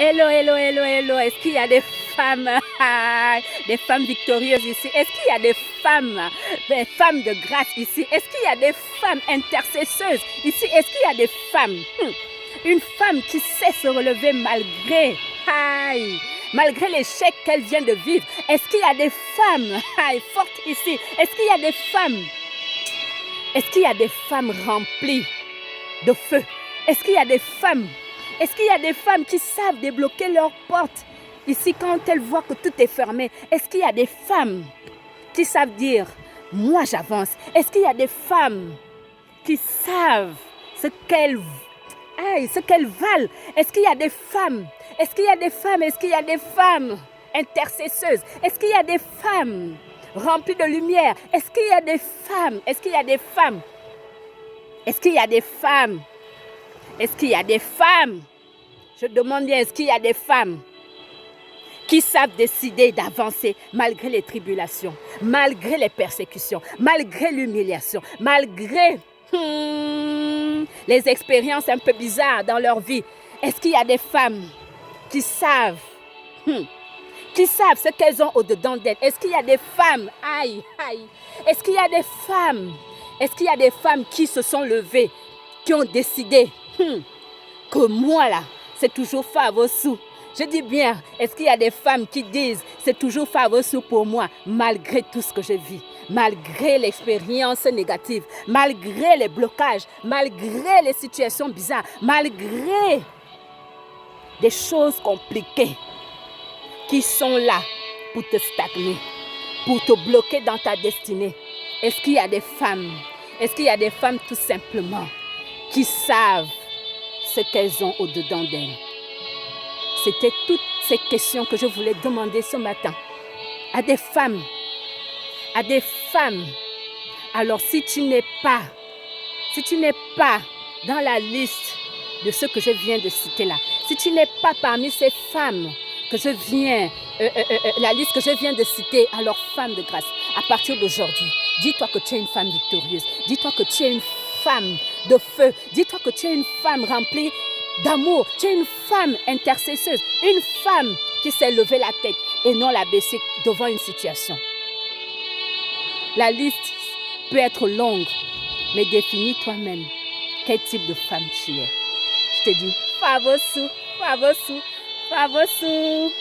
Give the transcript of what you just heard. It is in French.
Hello, hello, hello, hello. Est-ce qu'il y a des femmes, des femmes victorieuses ici? Est-ce qu'il y a des femmes de grâce ici? Est-ce qu'il y a des femmes intercesseuses ici? Est-ce qu'il y a des femmes? Une femme qui sait se relever malgré l'échec qu'elle vient de vivre. Est-ce qu'il y a des femmes fortes ici? Est-ce qu'il y a des femmes? Est-ce qu'il y a des femmes remplies de feu? Est-ce qu'il y a des femmes? Est-ce qu'il y a des femmes qui savent débloquer leurs portes ici quand elles voient que tout est fermé? Est-ce qu'il y a des femmes qui savent dire « moi j'avance » Est-ce qu'il y a des femmes qui savent ce qu'elles valent? Est-ce qu'il y a des femmes? Est-ce qu'il y a des femmes? Est-ce qu'il y a des femmes intercesseuses? Est-ce qu'il y a des femmes remplies de lumière? Est-ce qu'il y a des femmes? Est-ce qu'il y a des femmes? Est-ce qu'il y a des femmes? Est-ce qu'il y a des femmes? Je demande bien, est-ce qu'il y a des femmes qui savent décider d'avancer malgré les tribulations, malgré les persécutions, malgré l'humiliation, malgré les expériences un peu bizarres dans leur vie? Est-ce qu'il y a des femmes qui savent ce qu'elles ont au-dedans d'elles? Est-ce qu'il y a des femmes? Est-ce qu'il y a des femmes? Est-ce qu'il y a des femmes qui se sont levées, qui ont décidé que moi là, c'est toujours Favossou? Je dis bien, est-ce qu'il y a des femmes qui disent c'est toujours Favossou pour moi, malgré tout ce que je vis, malgré l'expérience négative, malgré les blocages, malgré les situations bizarres, malgré des choses compliquées qui sont là pour te stagner, pour te bloquer dans ta destinée? Est-ce qu'il y a des femmes? Est-ce qu'il y a des femmes tout simplement qui savent ce qu'elles ont au-dedans d'elles? C'était toutes ces questions que je voulais demander ce matin à des femmes. À des femmes. Alors si tu n'es pas dans la liste de ceux que je viens de citer là, si tu n'es pas parmi ces femmes que je viens, la liste que je viens de citer, alors femme de grâce, à partir d'aujourd'hui, dis-toi que tu es une femme victorieuse. Dis-toi que tu es une femme de feu. Dis-toi que tu es une femme remplie d'amour. Tu es une femme intercesseuse. Une femme qui sait lever la tête et non la baisser devant une situation. La liste peut être longue, mais définis toi-même quel type de femme tu es. Je te dis, Favossou, Favossou, Favossou.